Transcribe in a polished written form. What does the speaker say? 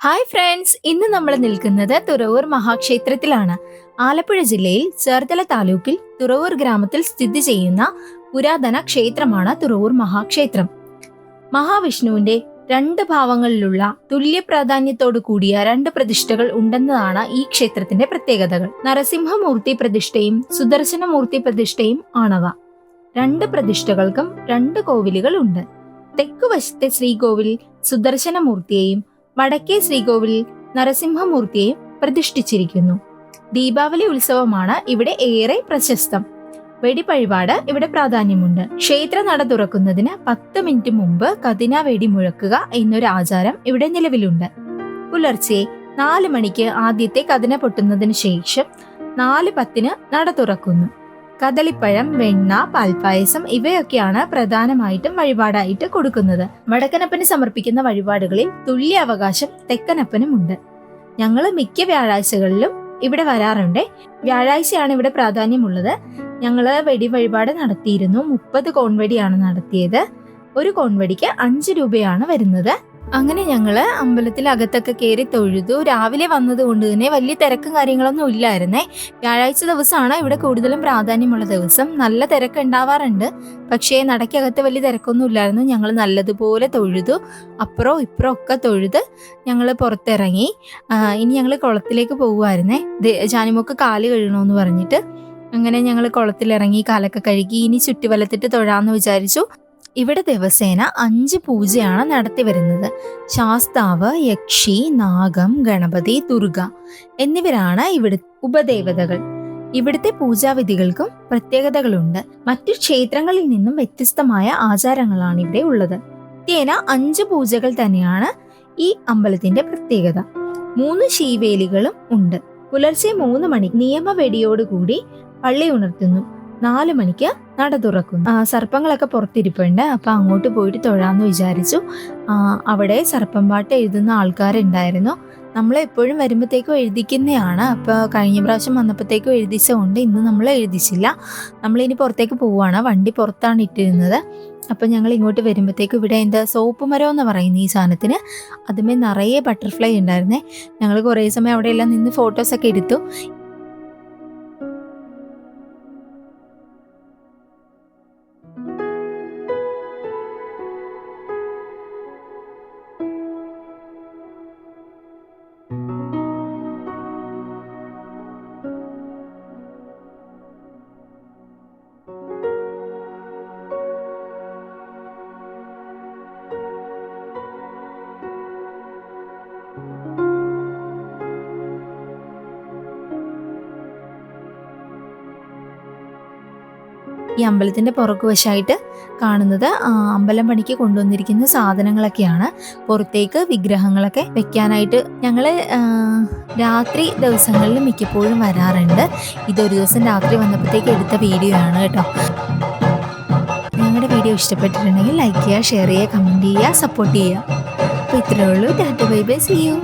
Hi friends, ഇന്ന് നമ്മൾ നിൽക്കുന്നത് തുറവൂർ മഹാക്ഷേത്രത്തിലാണ്. ആലപ്പുഴ ജില്ലയിൽ ചേർത്തല താലൂക്കിൽ തുറവൂർ ഗ്രാമത്തിൽ സ്ഥിതി ചെയ്യുന്ന പുരാതന ക്ഷേത്രമാണ് തുറവൂർ മഹാക്ഷേത്രം. മഹാവിഷ്ണുവിന്റെ രണ്ട് ഭാവങ്ങളിലുള്ള തുല്യ പ്രാധാന്യത്തോടു കൂടിയ രണ്ട് പ്രതിഷ്ഠകൾ ഉണ്ടെന്നതാണ് ഈ ക്ഷേത്രത്തിന്റെ പ്രത്യേകതകൾ. നരസിംഹമൂർത്തി പ്രതിഷ്ഠയും സുദർശനമൂർത്തി പ്രതിഷ്ഠയും ആണവ. രണ്ട് പ്രതിഷ്ഠകൾക്കും രണ്ട് കോവിലുകൾ ഉണ്ട്. തെക്കുവശത്തെ ശ്രീകോവിൽ സുദർശനമൂർത്തിയെയും വടക്കേ ശ്രീകോവിലിൽ നരസിംഹമൂർത്തിയെയും പ്രതിഷ്ഠിച്ചിരിക്കുന്നു. ദീപാവലി ഉത്സവമാണ് ഇവിടെ ഏറെ പ്രശസ്തം. വെടിവഴിപാട് ഇവിടെ പ്രാധാന്യമുണ്ട്. ക്ഷേത്ര നട തുറക്കുന്നതിന് 10 മിനിറ്റ് മുമ്പ് കതിന വെടി മുഴക്കുക എന്നൊരു ആചാരം ഇവിടെ നിലവിലുണ്ട്. പുലർച്ചെ 4 മണിക്ക് ആദ്യത്തെ കതിന പൊട്ടുന്നതിന് ശേഷം 4:10 നട തുറക്കുന്നു. കദളിപ്പഴം, വെണ്ണ, പാൽപ്പായസം ഇവയൊക്കെയാണ് പ്രധാനമായിട്ടും വഴിപാടായിട്ട് കൊടുക്കുന്നത്. വടക്കനപ്പന് സമർപ്പിക്കുന്ന വഴിപാടുകളിൽ തുല്യ അവകാശം തെക്കനപ്പനുമുണ്ട്. ഞങ്ങൾ മിക്ക വ്യാഴാഴ്ചകളിലും ഇവിടെ വരാറുണ്ട്. വ്യാഴാഴ്ചയാണ് ഇവിടെ പ്രാധാന്യമുള്ളത്. ഞങ്ങൾ വെടി വഴിപാട് നടത്തിയിരുന്നു. 30 കോൺവെടിയാണ് നടത്തിയത്. ഒരു കോൺവെടിക്ക് 5 രൂപയാണ് വരുന്നത്. അങ്ങനെ ഞങ്ങള് അമ്പലത്തിൽ അകത്തൊക്കെ കയറി തൊഴുതു. രാവിലെ വന്നത് കൊണ്ട് തന്നെ വലിയ തിരക്കും കാര്യങ്ങളൊന്നും ഇല്ലായിരുന്നേ. വ്യാഴാഴ്ച ദിവസമാണ് ഇവിടെ കൂടുതലും പ്രാധാന്യമുള്ള ദിവസം. നല്ല തിരക്ക് ഉണ്ടാവാറുണ്ട്, പക്ഷേ നടക്കകത്ത് വലിയ തിരക്കൊന്നും ഇല്ലായിരുന്നു. ഞങ്ങൾ നല്ലതുപോലെ തൊഴുതു. അപ്പുറവും ഇപ്പുറവും ഒക്കെ തൊഴുത് ഞങ്ങൾ പുറത്തിറങ്ങി. ഇനി ഞങ്ങൾ കുളത്തിലേക്ക് പോകുമായിരുന്നേ. ജാനിമോക്ക് കാല് കഴുകണമെന്ന് പറഞ്ഞിട്ട് അങ്ങനെ ഞങ്ങൾ കുളത്തിലിറങ്ങി കാലൊക്കെ കഴുകി ഇനി ചുറ്റുവലത്തിട്ട് തൊഴാന്ന് വിചാരിച്ചു. ഇവിടെ ദിവസേന 5 പൂജയാണ് നടത്തി വരുന്നത്. ശാസ്താവ്, യക്ഷി, നാഗം, ഗണപതി, ദുർഗ എന്നിവരാണ് ഇവിടെ ഉപദേവതകൾ. ഇവിടുത്തെ പൂജാവിധികൾക്കും പ്രത്യേകതകളുണ്ട്. മറ്റു ക്ഷേത്രങ്ങളിൽ നിന്നും വ്യത്യസ്തമായ ആചാരങ്ങളാണ് ഇവിടെ ഉള്ളത്. നിത്യേന 5 പൂജകൾ തന്നെയാണ് ഈ അമ്പലത്തിന്റെ പ്രത്യേകത. 3 ശീവേലികളും ഉണ്ട്. പുലർച്ചെ 3 മണി നിയമവെടിയോടുകൂടി പള്ളി ഉണർത്തുന്നു. 4 മണിക്ക് നട തുറക്കുന്നു. സർപ്പങ്ങളൊക്കെ പുറത്തിരിപ്പുണ്ട്. അപ്പൊ അങ്ങോട്ട് പോയിട്ട് തൊഴാന്ന് വിചാരിച്ചു. അവിടെ സർപ്പം പാട്ട് എഴുതുന്ന ആൾക്കാരുണ്ടായിരുന്നു. നമ്മൾ എപ്പോഴും വരുമ്പോഴത്തേക്കും എഴുതിക്കുന്നതാണ്. അപ്പോൾ കഴിഞ്ഞ പ്രാവശ്യം വന്നപ്പോഴത്തേക്കും എഴുതിച്ചുകൊണ്ട് ഇന്ന് നമ്മൾ എഴുതിച്ചില്ല. നമ്മളിനി പുറത്തേക്ക് പോവുകയാണ്. വണ്ടി പുറത്താണ് ഇട്ടിരുന്നത്. അപ്പം ഞങ്ങൾ ഇങ്ങോട്ട് വരുമ്പോഴത്തേക്കും ഇവിടെ എന്താ സോപ്പ് മരം എന്ന് പറയുന്ന ഈ സാധനത്തിന് അതുമേ നിറയെ ബട്ടർഫ്ലൈ ഉണ്ടായിരുന്നേ. ഞങ്ങൾ കുറേ സമയം അവിടെ എല്ലാം നിന്ന് ഫോട്ടോസൊക്കെ എടുത്തു. ഈ അമ്പലത്തിന്റെ പുറകുവശമായിട്ട് കാണുന്നത് അമ്പലം പണിക്ക് കൊണ്ടുവന്നിരിക്കുന്ന സാധനങ്ങളൊക്കെയാണ്. പുറത്തേക്ക് വിഗ്രഹങ്ങളൊക്കെ വെക്കാനായിട്ട് ഞങ്ങള് രാത്രി ദിവസങ്ങളിൽ മിക്കപ്പോഴും വരാറുണ്ട്. ഇതൊരു ദിവസം രാത്രി വന്നപ്പോഴത്തേക്ക് എടുത്ത വീഡിയോ ആണ് കേട്ടോ. ഞങ്ങളുടെ വീഡിയോ ഇഷ്ടപ്പെട്ടിട്ടുണ്ടെങ്കിൽ ലൈക്ക് ചെയ്യുക, ഷെയർ ചെയ്യുക, കമന്റ് ചെയ്യുക, സപ്പോർട്ട് ചെയ്യുക. അപ്പോൾ ഇത്രയേ ഉള്ളൂ. Tata bye bye, see U.